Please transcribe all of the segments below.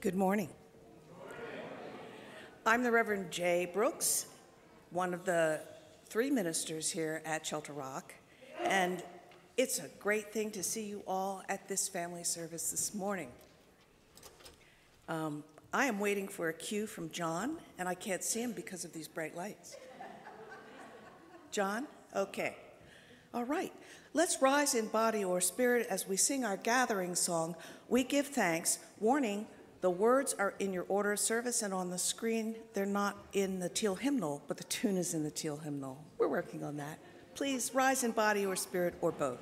Good morning. I'm the Reverend Jay Brooks, one of the 3 ministers here at Shelter Rock, and it's a great thing to see you all at this family service this morning. I am waiting for a cue from John, and I can't see him because of these bright lights. John? Okay. All right. Let's rise in body or spirit as we sing our gathering song, We Give Thanks. Warning, the words are in your order of service and on the screen. They're not in the teal hymnal, but the tune is in the teal hymnal. We're working on that. Please rise in body or spirit or both.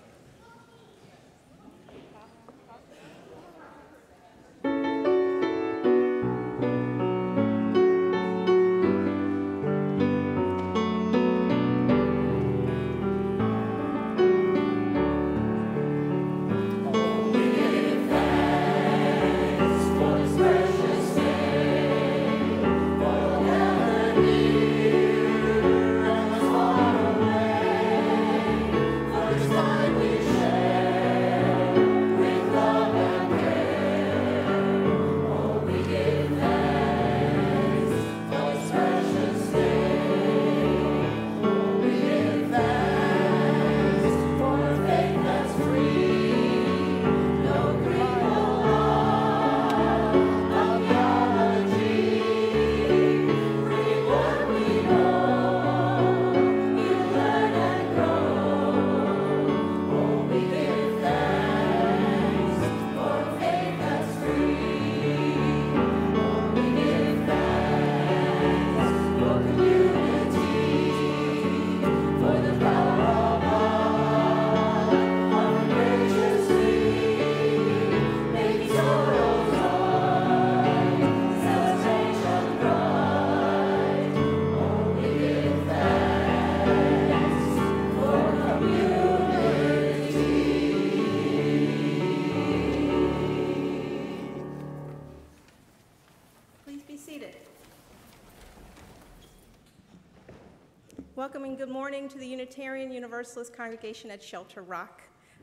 Welcome and good morning to the Unitarian Universalist congregation at Shelter Rock.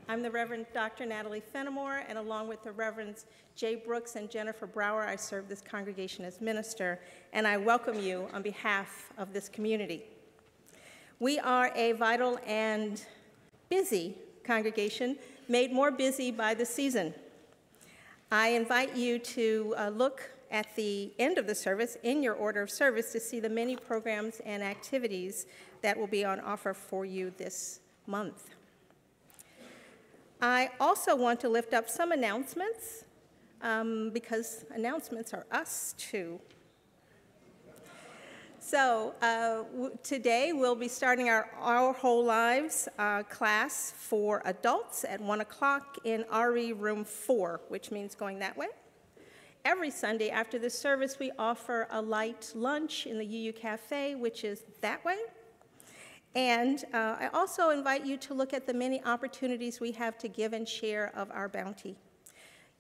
I'm the Reverend Dr. Natalie Fenimore, and along with the Reverends Jay Brooks and Jennifer Brower, I serve this congregation as minister, and I welcome you on behalf of this community. We are a vital and busy congregation, made more busy by the season. I invite you to look at the end of the service, in your order of service, to see the many programs and activities that will be on offer for you this month. I also want to lift up some announcements, because announcements are us too. So today we'll be starting our Whole Lives class for adults at 1 o'clock in RE room 4, which means going that way. Every Sunday after the service, we offer a light lunch in the UU Cafe, which is that way. And I also invite you to look at the many opportunities we have to give and share of our bounty.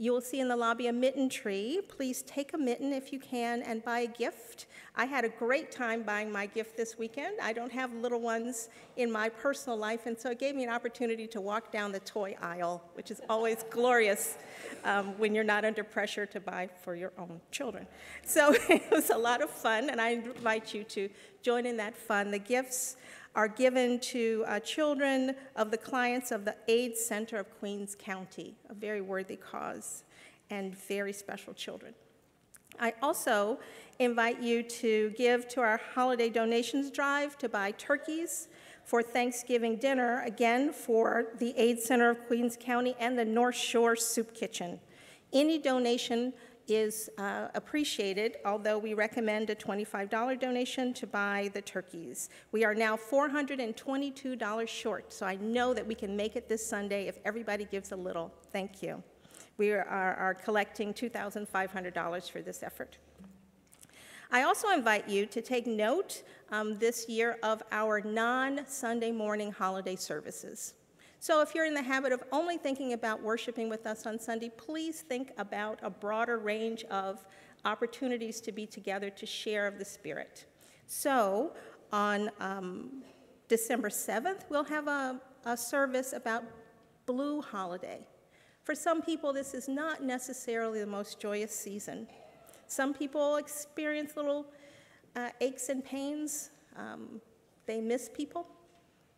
You will see in the lobby a mitten tree. Please take a mitten if you can and buy a gift. I had a great time buying my gift this weekend. I don't have little ones in my personal life, and so it gave me an opportunity to walk down the toy aisle, which is always glorious when you're not under pressure to buy for your own children. So it was a lot of fun, and I invite you to join in that fun. The gifts are given to children of the clients of the AIDS Center of Queens County, a very worthy cause and very special children. I also invite you to give to our holiday donations drive to buy turkeys for Thanksgiving dinner, again for the AIDS Center of Queens County and the North Shore Soup Kitchen. Any donation is appreciated, although we recommend a $25 donation to buy the turkeys. We are now $422 short, so I know that we can make it this Sunday if everybody gives a little. Thank you. We are collecting $2,500 for this effort. I also invite you to take note this year of our non-Sunday morning holiday services. So if you're in the habit of only thinking about worshiping with us on Sunday, please think about a broader range of opportunities to be together to share of the Spirit. So on December 7th, we'll have a service about Blue Holiday. For some people, this is not necessarily the most joyous season, Some people experience little aches and pains. They miss people.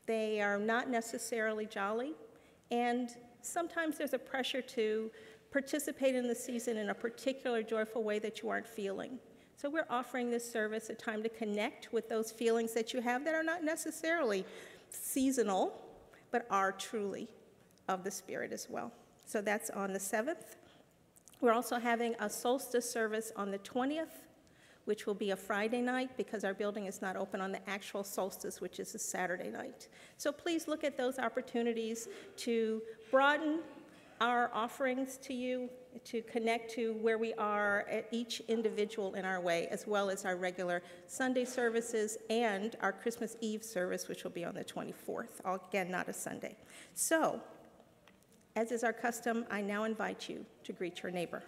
They are not necessarily jolly. And sometimes there's a pressure to participate in the season in a particular joyful way that you aren't feeling. So we're offering this service a time to connect with those feelings that you have that are not necessarily seasonal, but are truly of the Spirit as well. So that's on the 7th. We're also having a solstice service on the 20th, which will be a Friday night because our building is not open on the actual solstice, which is a Saturday night. So please look at those opportunities to broaden our offerings to you, to connect to where we are at each individual in our way, as well as our regular Sunday services and our Christmas Eve service, which will be on the 24th, again, not a Sunday. So, as is our custom, I now invite you to greet your neighbor.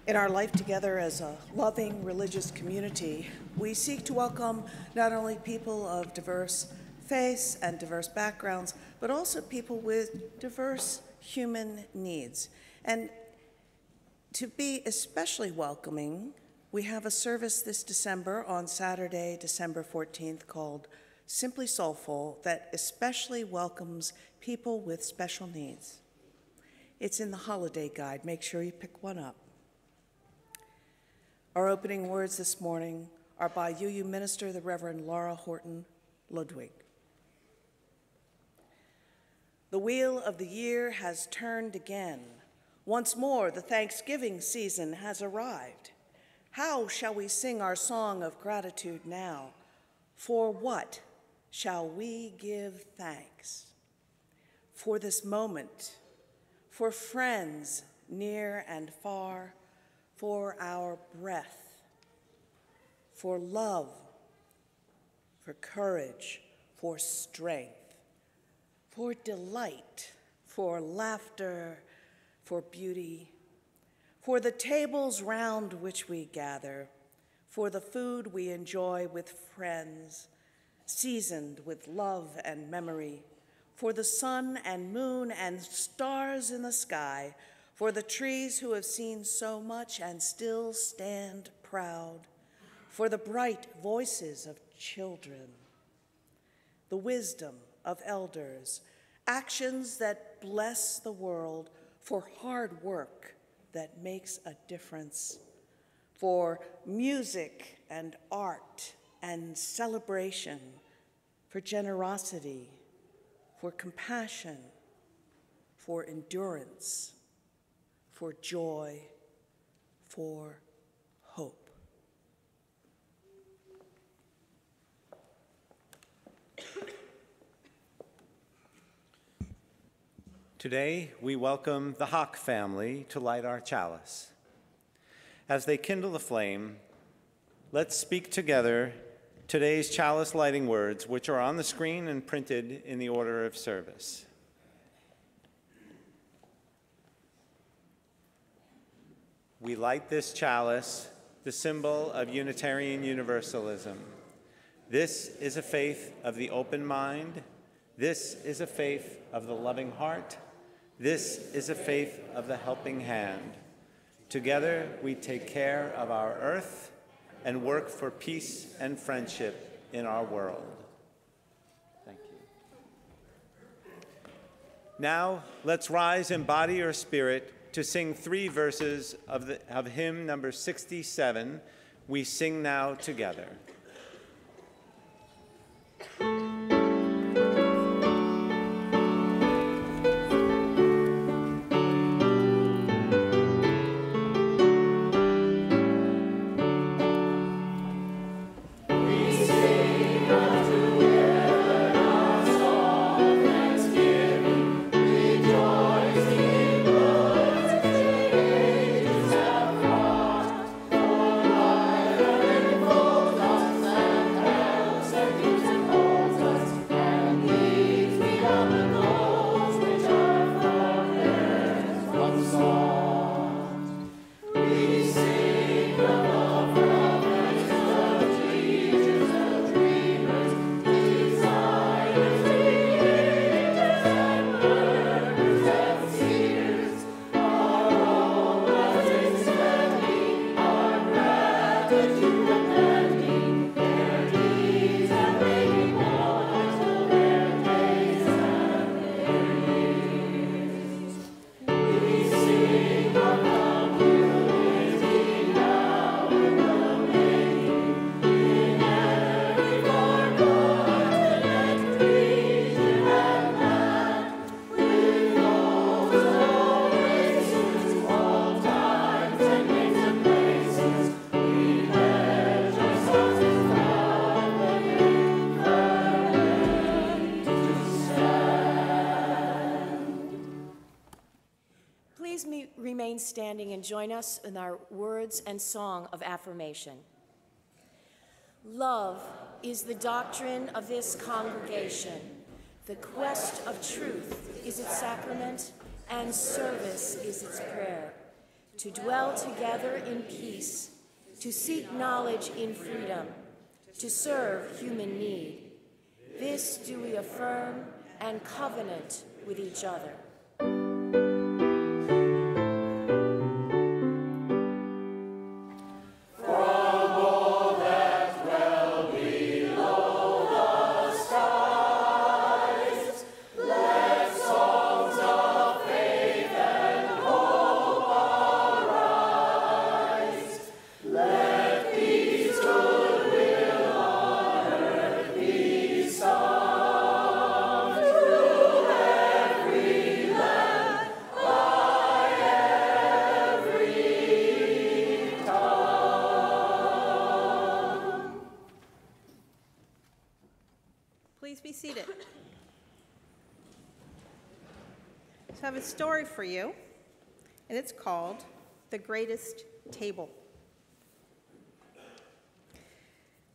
In our life together as a loving religious community, we seek to welcome not only people of diverse faiths and diverse backgrounds, but also people with diverse human needs. And to be especially welcoming, we have a service this December on Saturday, December 14th, called Simply Soulful, that especially welcomes people with special needs. It's in the holiday guide. Make sure you pick one up. Our opening words this morning are by UU Minister, the Reverend Laura Horton Ludwig. The wheel of the year has turned again. Once more, the Thanksgiving season has arrived. How shall we sing our song of gratitude now? For what shall we give thanks? For this moment, for friends near and far, for our breath, for love, for courage, for strength, for delight, for laughter, for beauty, for the tables round which we gather, for the food we enjoy with friends, seasoned with love and memory, for the sun and moon and stars in the sky, for the trees who have seen so much and still stand proud, for the bright voices of children, the wisdom of elders, actions that bless the world, for hard work that makes a difference, for music and art and celebration, for generosity, for compassion, for endurance, for joy, for hope. Today, we welcome the Hock family to light our chalice. As they kindle the flame, let's speak together today's chalice lighting words, which are on the screen and printed in the order of service. We light this chalice, the symbol of Unitarian Universalism. This is a faith of the open mind. This is a faith of the loving heart. This is a faith of the helping hand. Together, we take care of our earth and work for peace and friendship in our world. Thank you. Now, let's rise in body or spirit to sing 3 verses of hymn number 67. We sing now together. Remain standing and join us in our words and song of affirmation. Love is the doctrine of this congregation. The quest of truth is its sacrament, and service is its prayer. To dwell together in peace, to seek knowledge in freedom, to serve human need. This do we affirm and covenant with each other. Please be seated. So I have a story for you, and it's called The Greatest Table.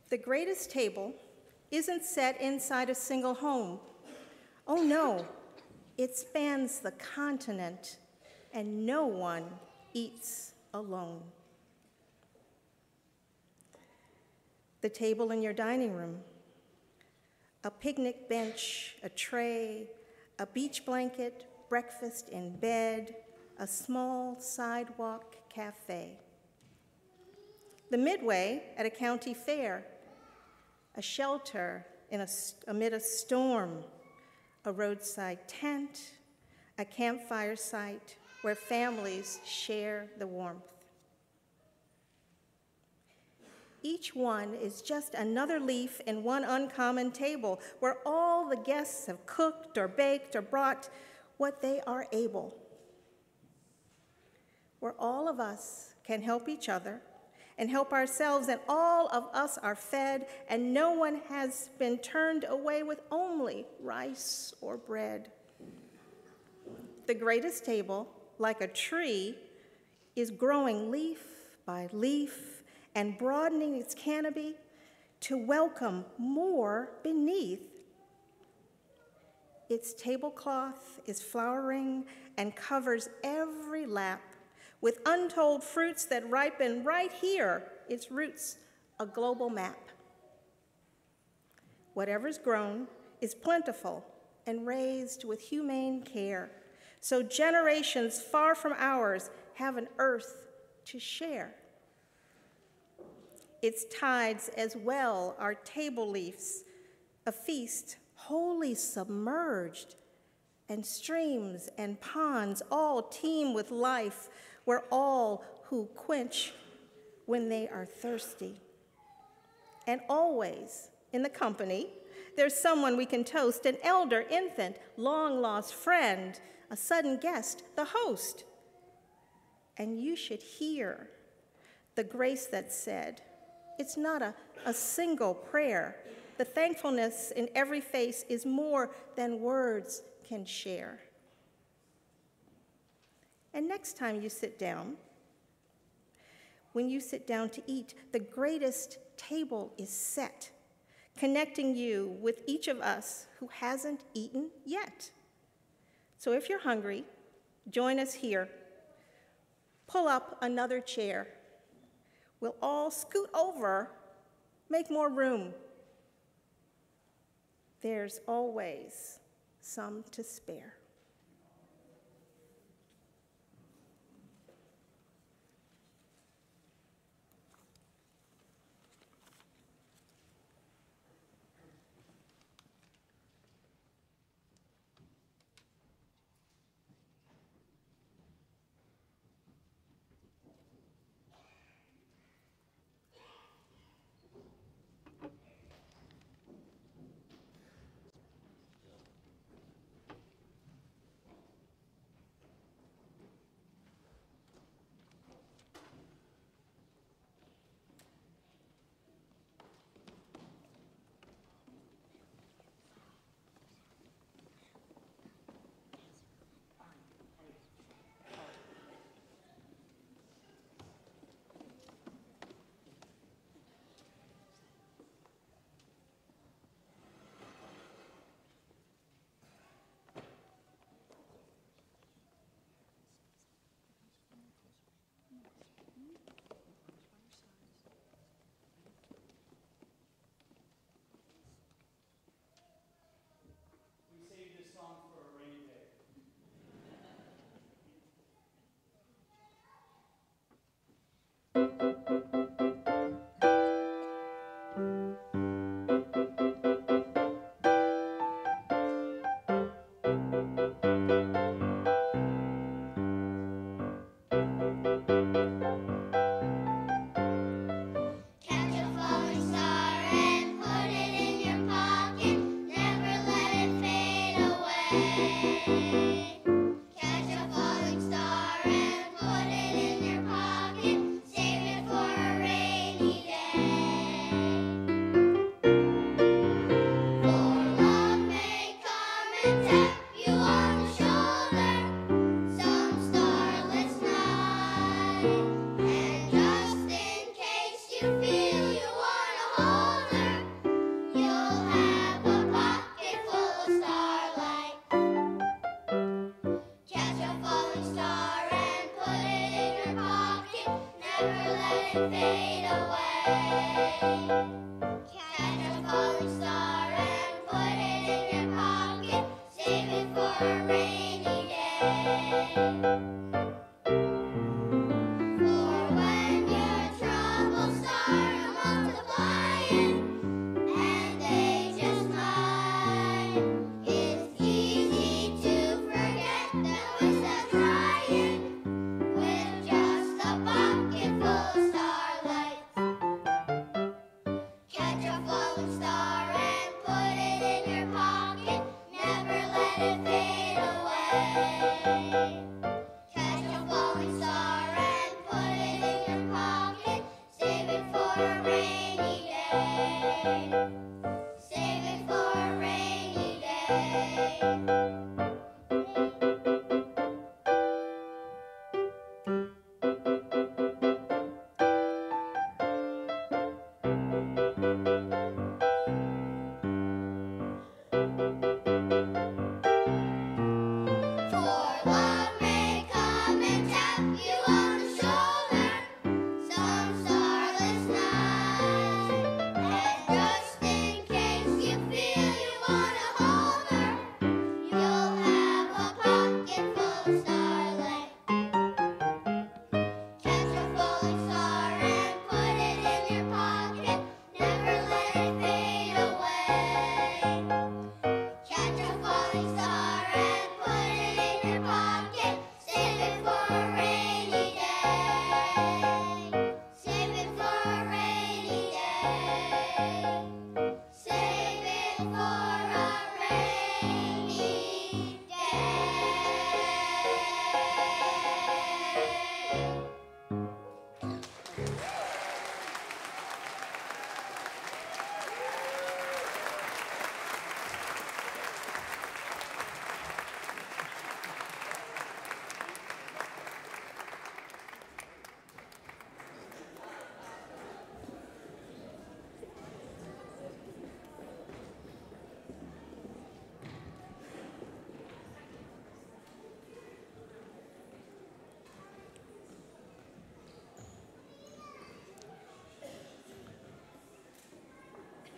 The greatest table isn't set inside a single home. Oh no, it spans the continent, and no one eats alone. The table in your dining room, a picnic bench, a tray, a beach blanket, breakfast in bed, a small sidewalk cafe. The midway at a county fair, a shelter amid a storm, a roadside tent, a campfire site where families share the warmth. Each one is just another leaf in one uncommon table where all the guests have cooked or baked or brought what they are able. Where all of us can help each other and help ourselves, and all of us are fed, and no one has been turned away with only rice or bread. The greatest table, like a tree, is growing leaf by leaf and broadening its canopy to welcome more beneath. Its tablecloth is flowering and covers every lap with untold fruits that ripen right here, its roots a global map. Whatever's grown is plentiful and raised with humane care, so generations far from ours have an earth to share. Its tides as well are table leaves, a feast wholly submerged, and streams and ponds all teem with life, where all who quench when they are thirsty. And always in the company, there's someone we can toast, an elder, infant, long-lost friend, a sudden guest, the host. And you should hear the grace that's said. It's not a single prayer. The thankfulness in every face is more than words can share. And next time you sit down, when you sit down to eat, the greatest table is set, connecting you with each of us who hasn't eaten yet. So if you're hungry, join us here. Pull up another chair. We'll all scoot over, make more room. There's always some to spare.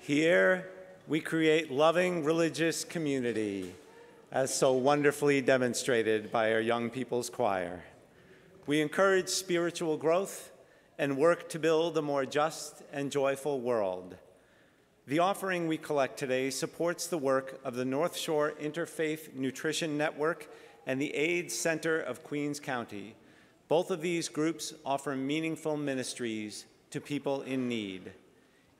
Here, we create loving religious community, as so wonderfully demonstrated by our young people's choir. We encourage spiritual growth and work to build a more just and joyful world. The offering we collect today supports the work of the North Shore Interfaith Nutrition Network and the AIDS Center of Queens County. Both of these groups offer meaningful ministries to people in need.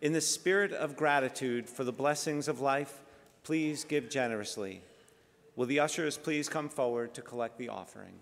In the spirit of gratitude for the blessings of life, please give generously. Will the ushers please come forward to collect the offering?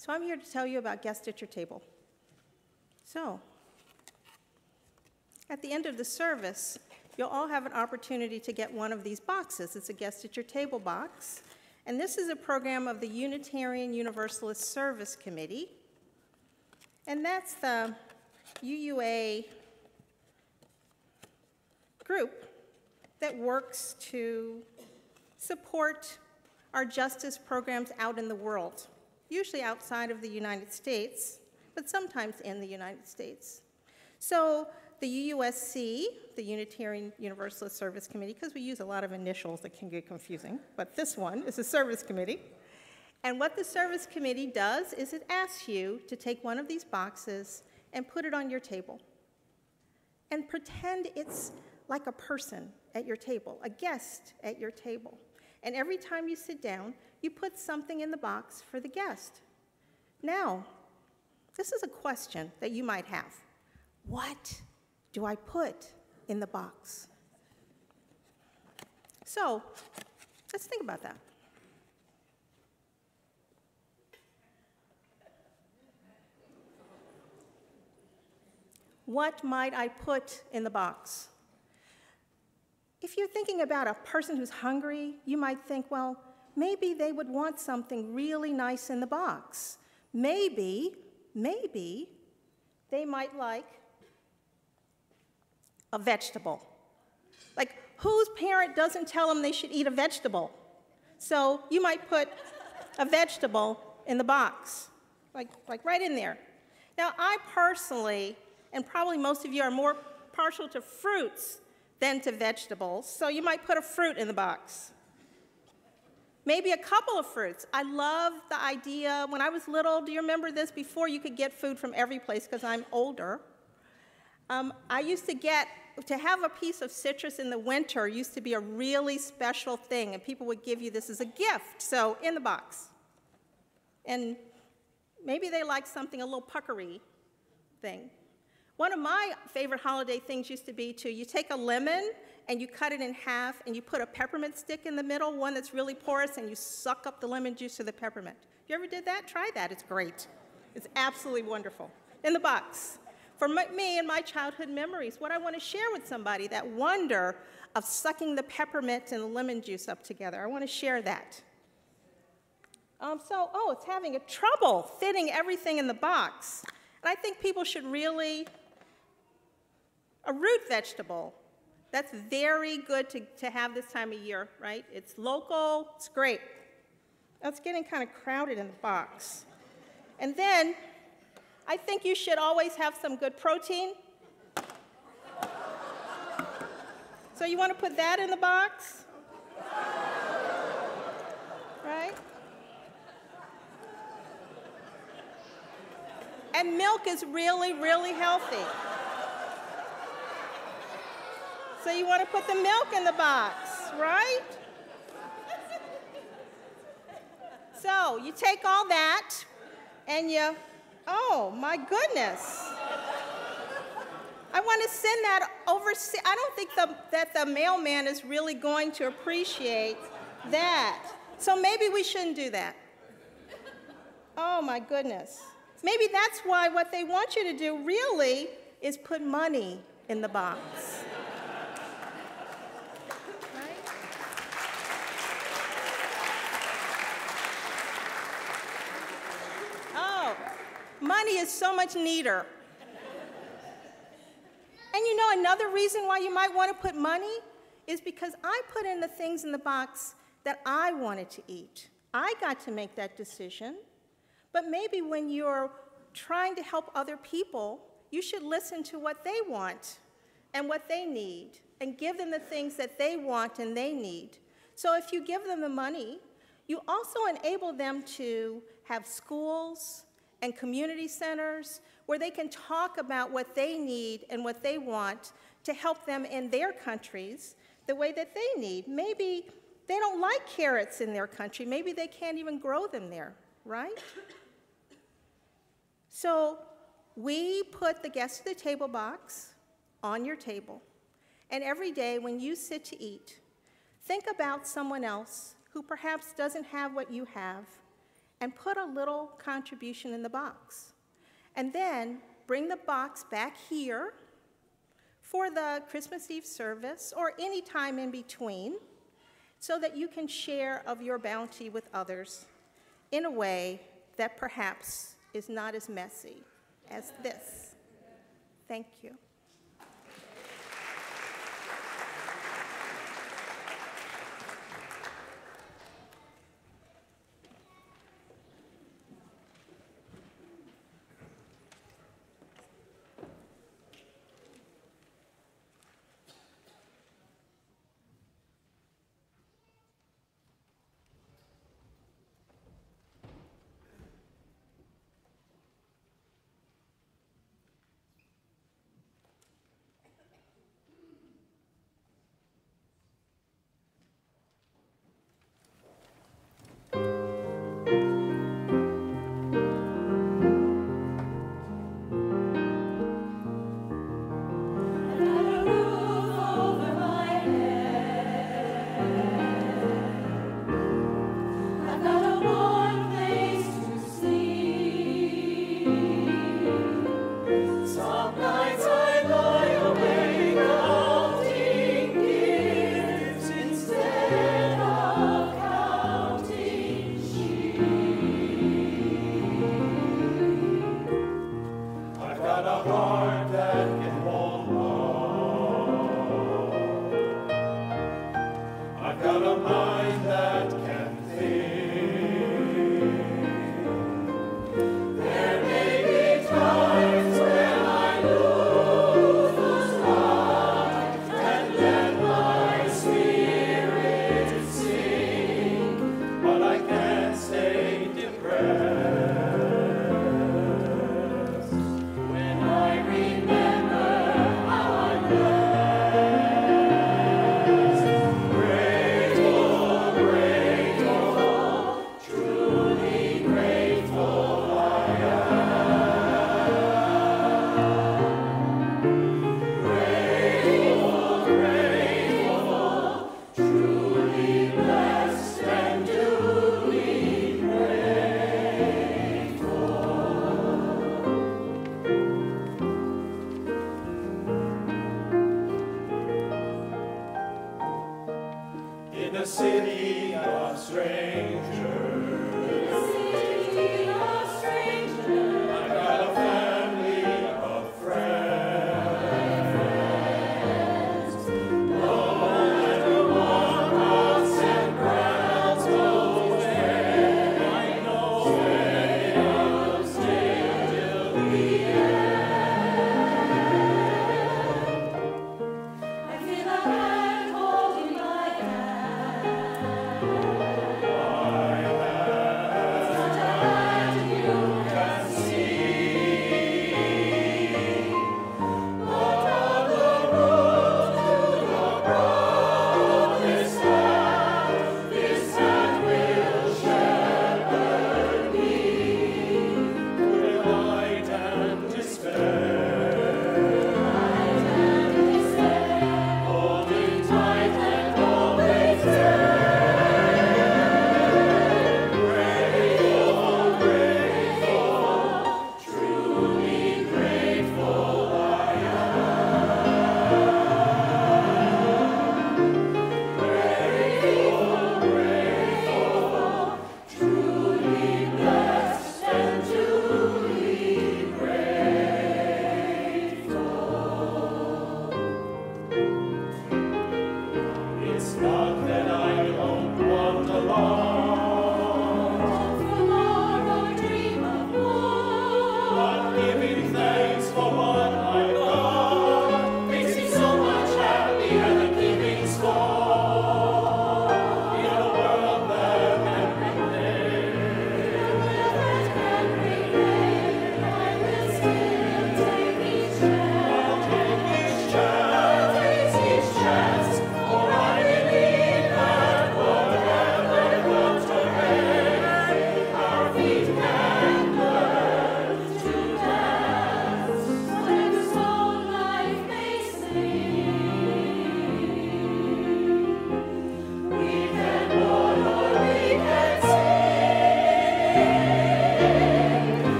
So I'm here to tell you about Guest at Your Table. So, at the end of the service, you'll all have an opportunity to get one of these boxes. It's a Guest at Your Table box. And this is a program of the Unitarian Universalist Service Committee. And that's the UUA group that works to support our justice programs out in the world, usually outside of the United States, but sometimes in the United States. So the UUSC, the Unitarian Universalist Service Committee, because we use a lot of initials that can get confusing, but this one is a service committee. And what the service committee does is it asks you to take one of these boxes and put it on your table. And pretend it's like a person at your table, a guest at your table. And every time you sit down, you put something in the box for the guest. Now, this is a question that you might have. What do I put in the box? So, let's think about that. What might I put in the box? If you're thinking about a person who's hungry, you might think, well, maybe they would want something really nice in the box. Maybe they might like a vegetable. Like, whose parent doesn't tell them they should eat a vegetable? So you might put a vegetable in the box, like right in there. Now, I personally, and probably most of you are more partial to fruits than to vegetables, so you might put a fruit in the box. Maybe a couple of fruits. I love the idea, when I was little, do you remember this? Before you could get food from every place, because I'm older. I used to have a piece of citrus in the winter used to be a really special thing, and people would give you this as a gift, so in the box. And maybe they like something a little puckery thing. One of my favorite holiday things used to be you take a lemon and you cut it in half and you put a peppermint stick in the middle, one that's really porous, and you suck up the lemon juice or the peppermint. You ever did that? Try that, it's great. It's absolutely wonderful. In the box. For me and my childhood memories, what I want to share with somebody, that wonder of sucking the peppermint and the lemon juice up together. I want to share that. It's having a trouble fitting everything in the box. And I think people should really, a root vegetable, that's very good to have this time of year, right? It's local, it's great. That's getting kind of crowded in the box. And then, I think you should always have some good protein. So you want to put that in the box, right? And milk is really, really healthy. So you want to put the milk in the box, right? So you take all that and oh my goodness. I want to send that overseas. I don't think that the mailman is really going to appreciate that. So maybe we shouldn't do that. Oh my goodness. Maybe that's why what they want you to do really is put money in the box. Right? Oh, money is so much neater. And you know another reason why you might want to put money is because I put in the things in the box that I wanted to eat. I got to make that decision. But maybe when you're trying to help other people, you should listen to what they want and what they need and give them the things that they want and they need. So if you give them the money, you also enable them to have schools and community centers where they can talk about what they need and what they want to help them in their countries the way that they need. Maybe they don't like carrots in their country. Maybe they can't even grow them there, right? So we put the guest at the table box on your table. And every day when you sit to eat, think about someone else who perhaps doesn't have what you have and put a little contribution in the box. And then bring the box back here for the Christmas Eve service or any time in between so that you can share of your bounty with others in a way that perhaps is not as messy as this. Thank you. When I remember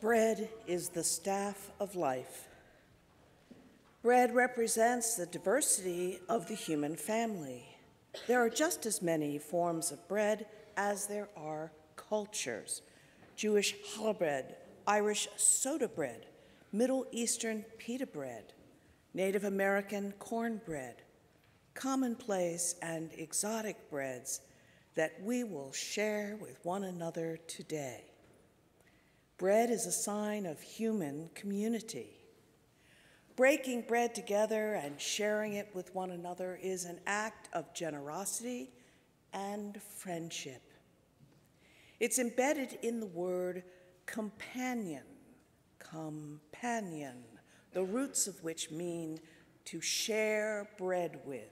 Bread is the staff of life. Bread represents the diversity of the human family. There are just as many forms of bread as there are cultures. Jewish challah bread, Irish soda bread, Middle Eastern pita bread, Native American cornbread, commonplace and exotic breads that we will share with one another today. Bread is a sign of human community. Breaking bread together and sharing it with one another is an act of generosity and friendship. It's embedded in the word companion, the roots of which mean to share bread with.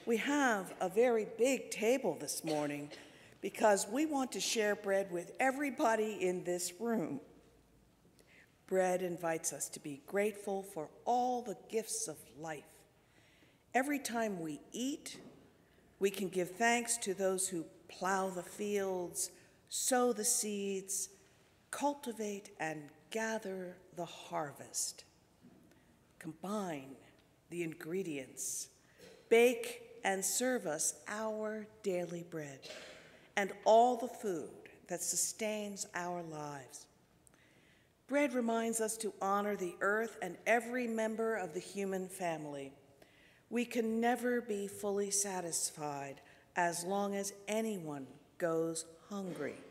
We have a very big table this morning because we want to share bread with everybody in this room. Bread invites us to be grateful for all the gifts of life. Every time we eat, we can give thanks to those who plow the fields, sow the seeds, cultivate and gather the harvest. Combine the ingredients, bake and serve us our daily bread and all the food that sustains our lives. Bread reminds us to honor the earth and every member of the human family. We can never be fully satisfied as long as anyone goes hungry,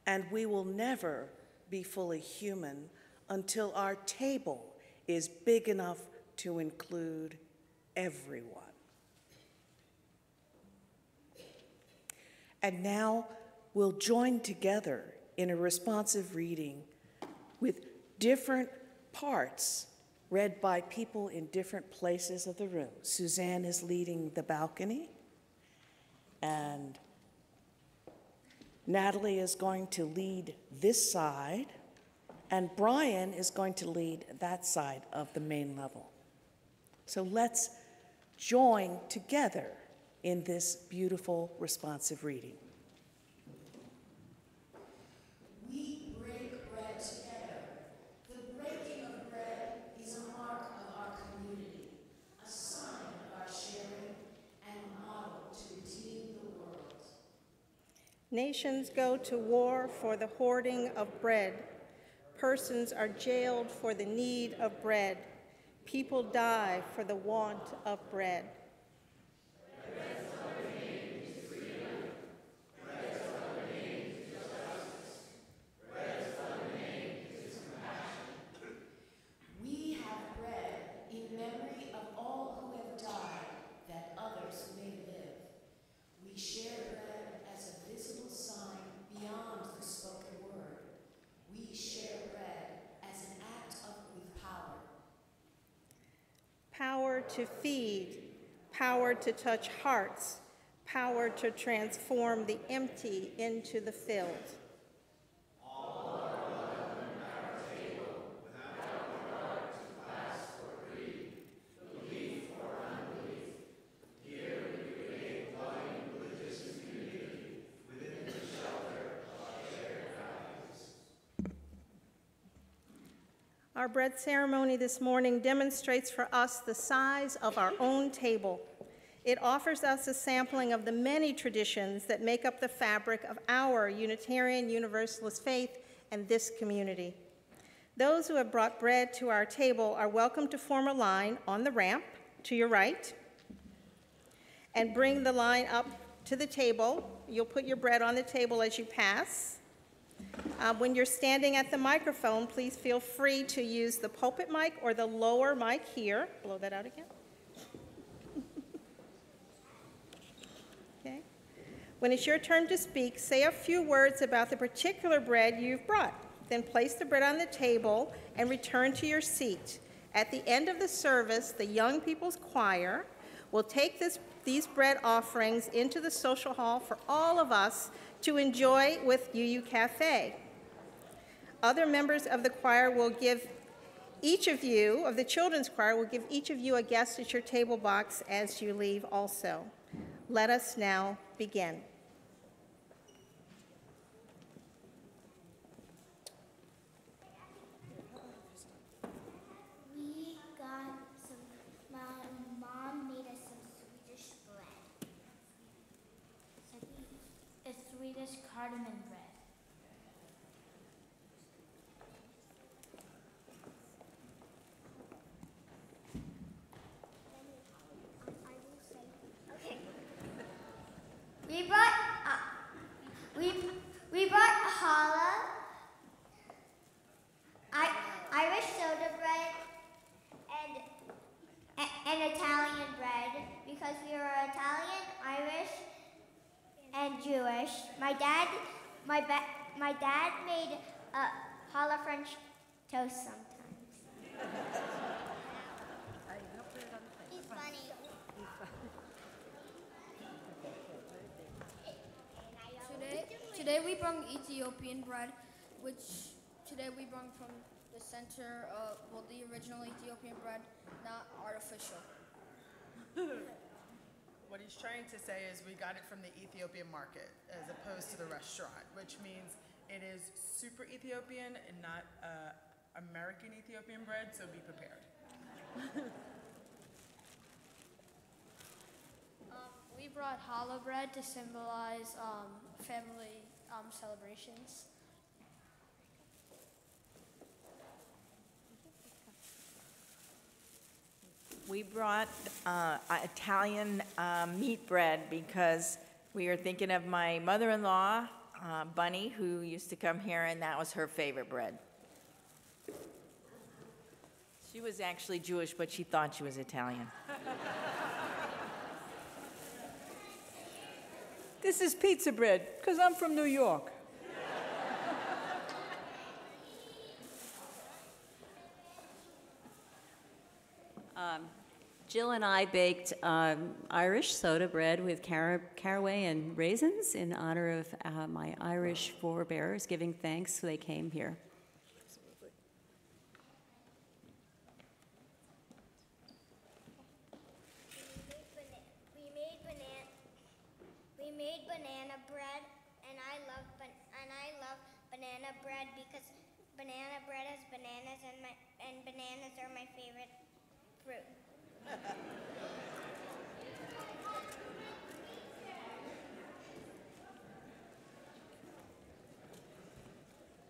and we will never be fully human until our table is big enough to include everyone. And now we'll join together in a responsive reading with different parts read by people in different places of the room. Suzanne is leading the balcony, and Natalie is going to lead this side, and Brian is going to lead that side of the main level. So let's join together in this beautiful responsive reading. We break bread together. The breaking of bread is a mark of our community, a sign of our sharing, and a model to redeem the world. Nations go to war for the hoarding of bread. Persons are jailed for the need of bread. People die for the want of bread. We have bread in memory of all who have died that others may live. We share bread as a visible sign beyond the spoken word. We share bread as an act with power. Power to feed, power to touch hearts, power to transform the empty into the filled. Our bread ceremony this morning demonstrates for us the size of our own table. It offers us a sampling of the many traditions that make up the fabric of our Unitarian Universalist faith and this community. Those who have brought bread to our table are welcome to form a line on the ramp to your right and bring the line up to the table. You'll put your bread on the table as you pass. When you're standing at the microphone, please feel free to use the pulpit mic or the lower mic here. Blow that out again. Okay. When it's your turn to speak, say a few words about the particular bread you've brought. Then place the bread on the table and return to your seat. At the end of the service, the Young People's Choir will take these bread offerings into the social hall for all of us to enjoy with UU Cafe. Other members of the choir will give each of you, of the children's choir, will give each of you a guest at your table box as you leave also. Let us now begin. cardamom bread. Okay. We brought challah, Irish soda bread, and Italian bread because we are Italian, Irish, and Jewish. My dad made challah French toast sometimes. He's funny. Today we brought Ethiopian bread, which today we brought from the center of, well, the original Ethiopian bread, not artificial. What he's trying to say is we got it from the Ethiopian market as opposed to the restaurant, which means it is super Ethiopian and not American Ethiopian bread, so be prepared. We brought challah bread to symbolize family celebrations. We brought Italian meat bread because we were thinking of my mother-in-law, Bunny, who used to come here, and that was her favorite bread. She was actually Jewish, but she thought she was Italian. This is pizza bread, because I'm from New York. Jill and I baked Irish soda bread with caraway and raisins in honor of my Irish forebears, giving thanks they came here. We made banana bread, and I love banana bread because banana bread has bananas, and bananas are my favorite fruit.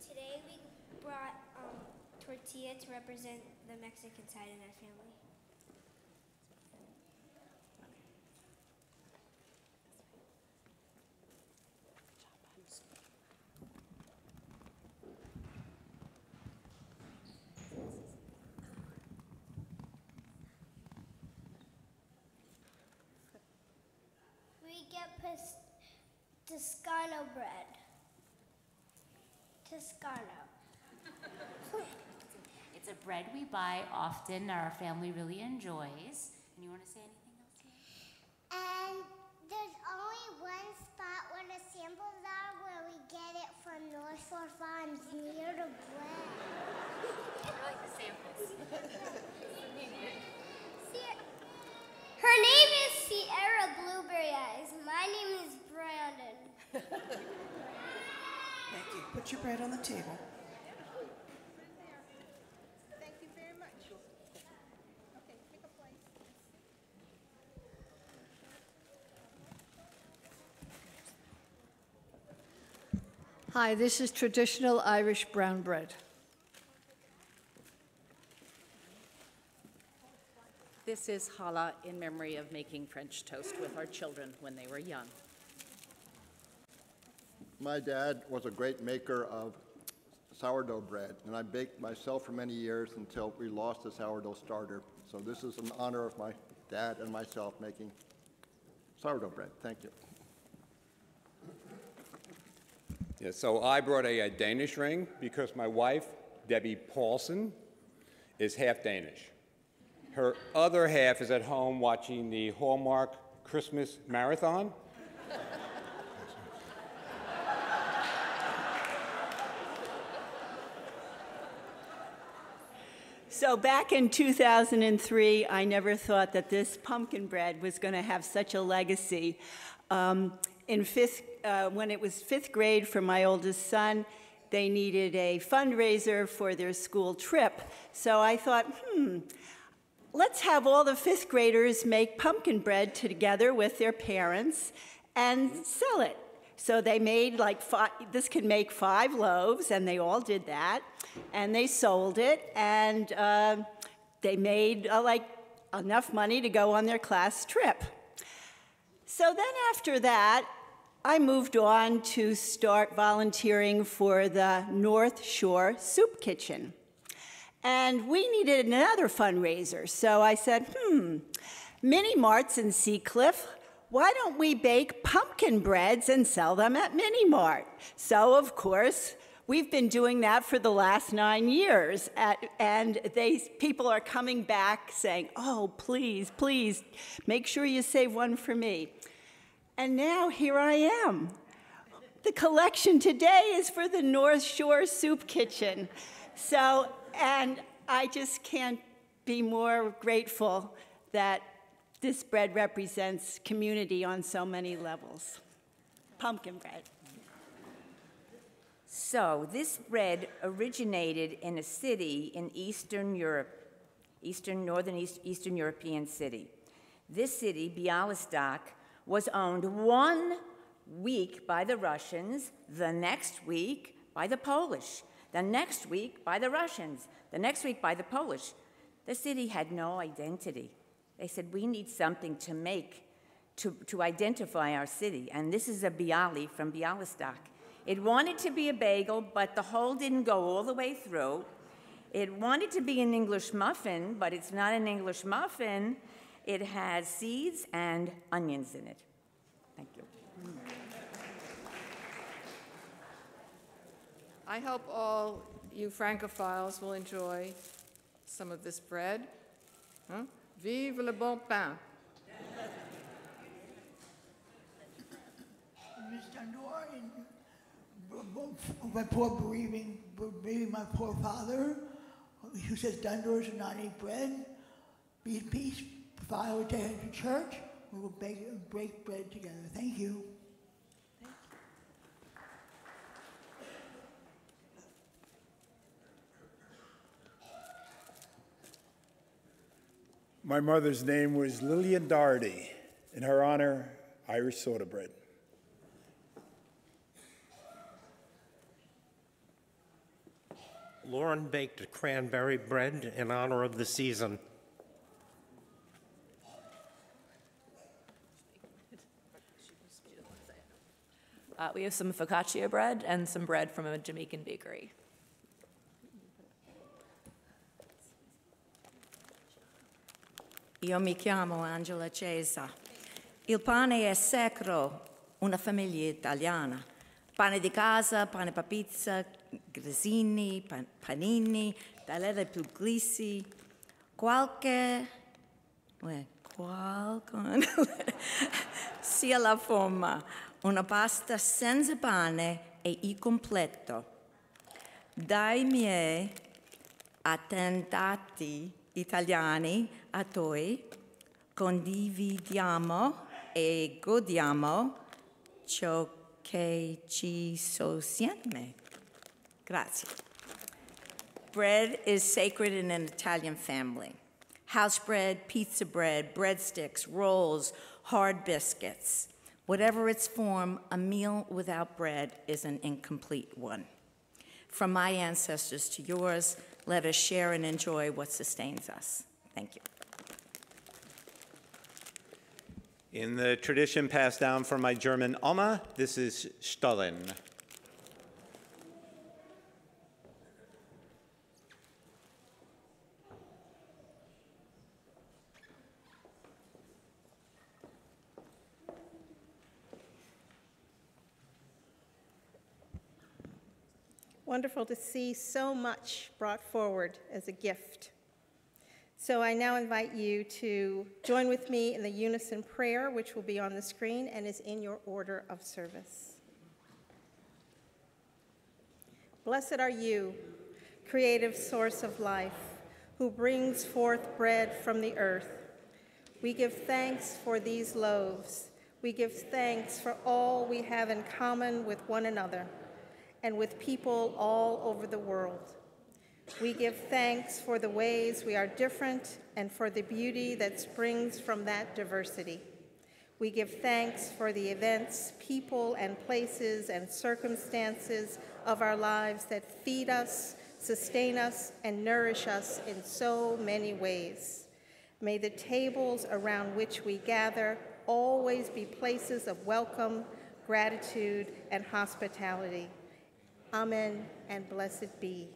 Today we brought tortilla to represent the Mexican side in our family. We get Toscano bread. Toscano. It's a bread we buy often, our family really enjoys. And you want to say anything else, Mary? And there's only one spot where the samples are where we get it from North Shore Farms near the bread. I like the samples. Her name is Sierra Blueberry Eyes. My name is Brandon. Thank you. Put your bread on the table. Thank you very much. Okay, pick a place. Hi, this is traditional Irish brown bread. This is challah in memory of making French toast with our children when they were young. My dad was a great maker of sourdough bread, and I baked myself for many years until we lost the sourdough starter. So this is in honor of my dad and myself making sourdough bread. Thank you. Yeah, so I brought a Danish ring because my wife, Debbie Paulson, is half Danish. Her other half is at home watching the Hallmark Christmas Marathon. So back in 2003, I never thought that this pumpkin bread was going to have such a legacy. When it was fifth grade for my oldest son, they needed a fundraiser for their school trip. So I thought, let's have all the fifth graders make pumpkin bread together with their parents and sell it. So they made like this can make 5 loaves, and they all did that. And they sold it, and they made like enough money to go on their class trip. So then after that, I moved on to start volunteering for the North Shore Soup Kitchen. And we needed another fundraiser. So I said, Mini Marts in Seacliff, why don't we bake pumpkin breads and sell them at Mini Mart? So, of course, we've been doing that for the last 9 years. And people are coming back saying, oh, please, please, make sure you save one for me. And now here I am. The collection today is for the North Shore Soup Kitchen. So, and I just can't be more grateful that this bread represents community on so many levels. Pumpkin bread. So this bread originated in a city in Eastern Europe, Eastern European city. This city, Białystok, was owned 1 week by the Russians, the next week by the Polish, the next week by the Russians, the next week by the Polish. The city had no identity. They said, we need something to make, to identify our city. And this is a bialy from Białystok. It wanted to be a bagel, but the hole didn't go all the way through. It wanted to be an English muffin, but it's not an English muffin. It has seeds and onions in it. Thank you. I hope all you Francophiles will enjoy some of this bread. Huh? Vive le bon pain. Miss Dundor, my poor bereaving my poor father, who says Dundors do not eat bread. Be at peace. If I would take him to church, we will break bread together. Thank you. My mother's name was Lillian Doherty. In her honor, Irish soda bread. Lauren baked a cranberry bread in honor of the season. We have some focaccia bread and some bread from a Jamaican bakery. Io mi chiamo Angela Cesa. Il pane è sacro, una famiglia italiana. Pane di casa, pane per pizza, grissini, panini, tagliere puglisi, sia la forma, una pasta senza pane e incompleto. Dai miei attentati italiani a toi, condividiamo e godiamo ciò che ci sostiene. Grazie. Bread is sacred in an Italian family. House bread, pizza bread, breadsticks, rolls, hard biscuits. Whatever its form, a meal without bread is an incomplete one. From my ancestors to yours, let us share and enjoy what sustains us. Thank you. In the tradition passed down from my German Oma, this is Stollen. Wonderful to see so much brought forward as a gift. So I now invite you to join with me in the unison prayer, which will be on the screen and is in your order of service. Blessed are you, creative source of life, who brings forth bread from the earth. We give thanks for these loaves. We give thanks for all we have in common with one another and with people all over the world. We give thanks for the ways we are different and for the beauty that springs from that diversity. We give thanks for the events, people, and places and circumstances of our lives that feed us, sustain us, and nourish us in so many ways. May the tables around which we gather always be places of welcome, gratitude, and hospitality. Amen, and blessed be.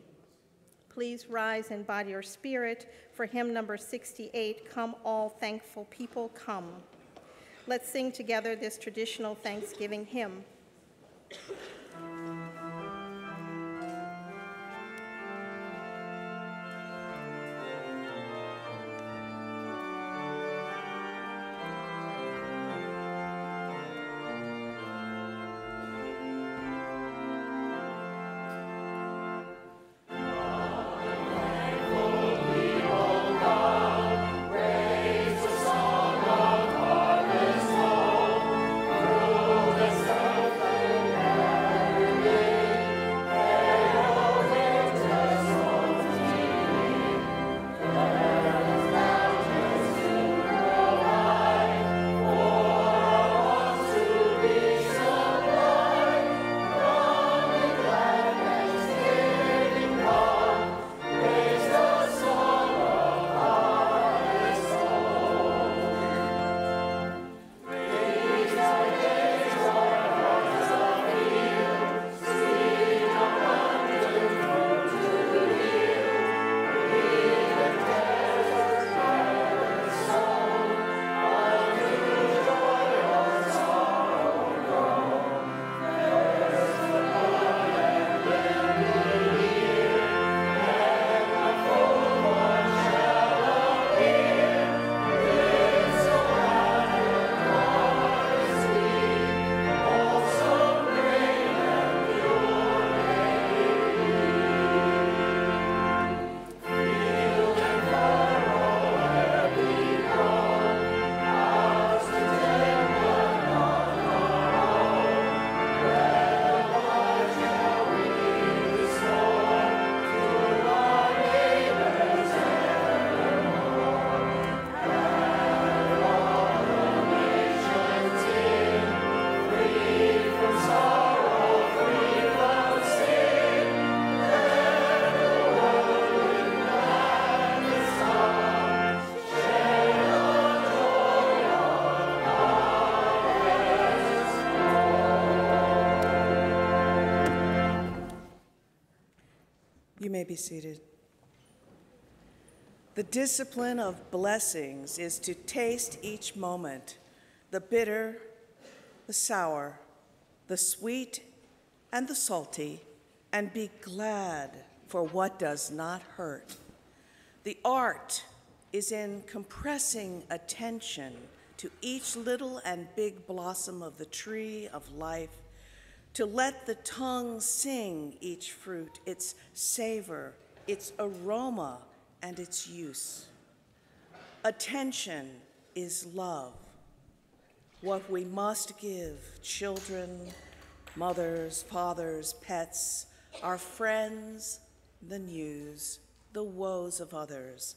Please rise in body or spirit for hymn number 68, Come All Thankful People, Come. Let's sing together this traditional Thanksgiving hymn. You may be seated. The discipline of blessings is to taste each moment, the bitter, the sour, the sweet, and the salty, and be glad for what does not hurt. The art is in compressing attention to each little and big blossom of the tree of life, to let the tongue sing each fruit, its savor, its aroma, and its use. Attention is love, what we must give children, mothers, fathers, pets, our friends, the news, the woes of others.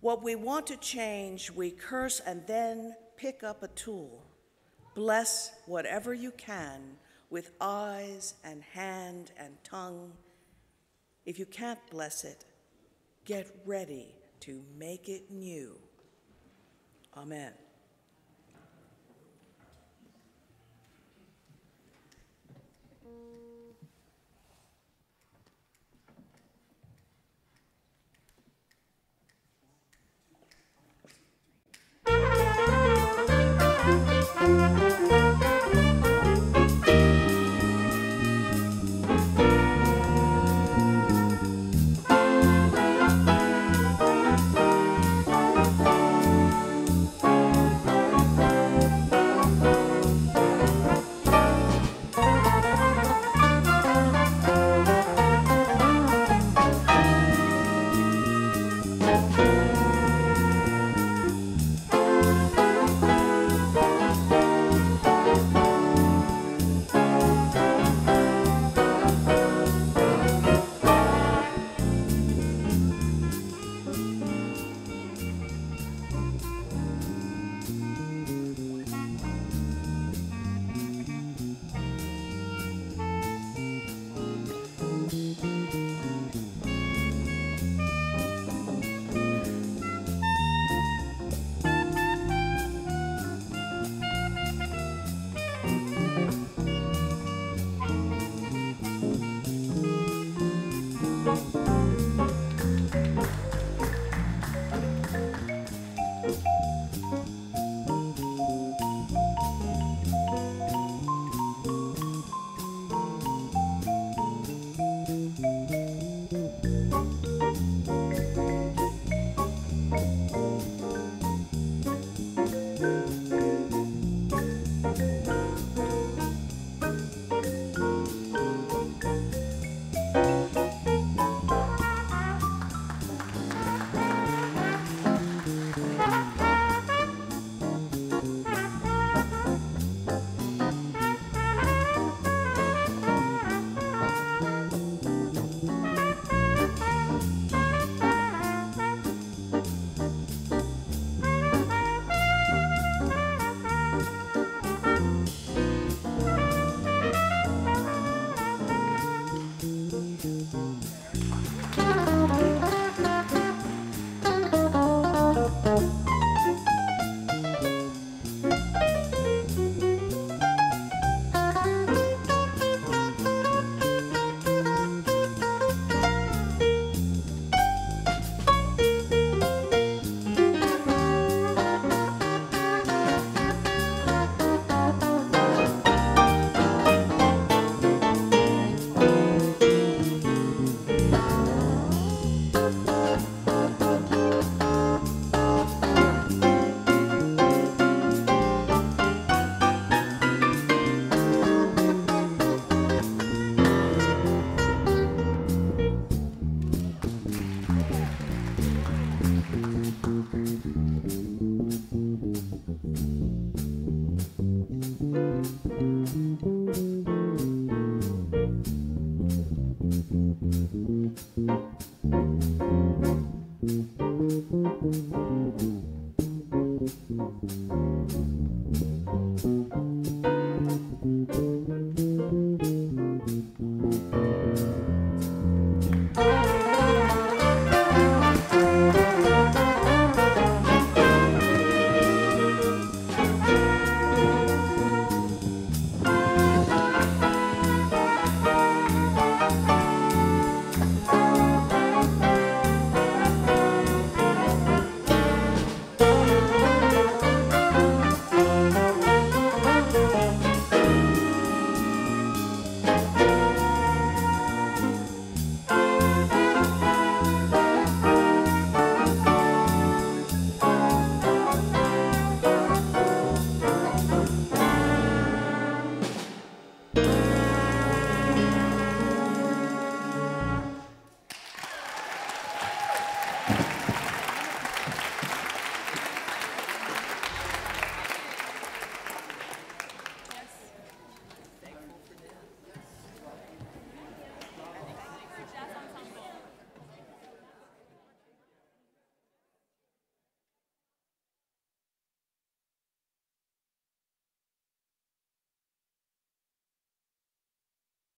What we want to change, we curse and then pick up a tool. Bless whatever you can with eyes and hand and tongue. If you can't bless it, get ready to make it new. Amen. you.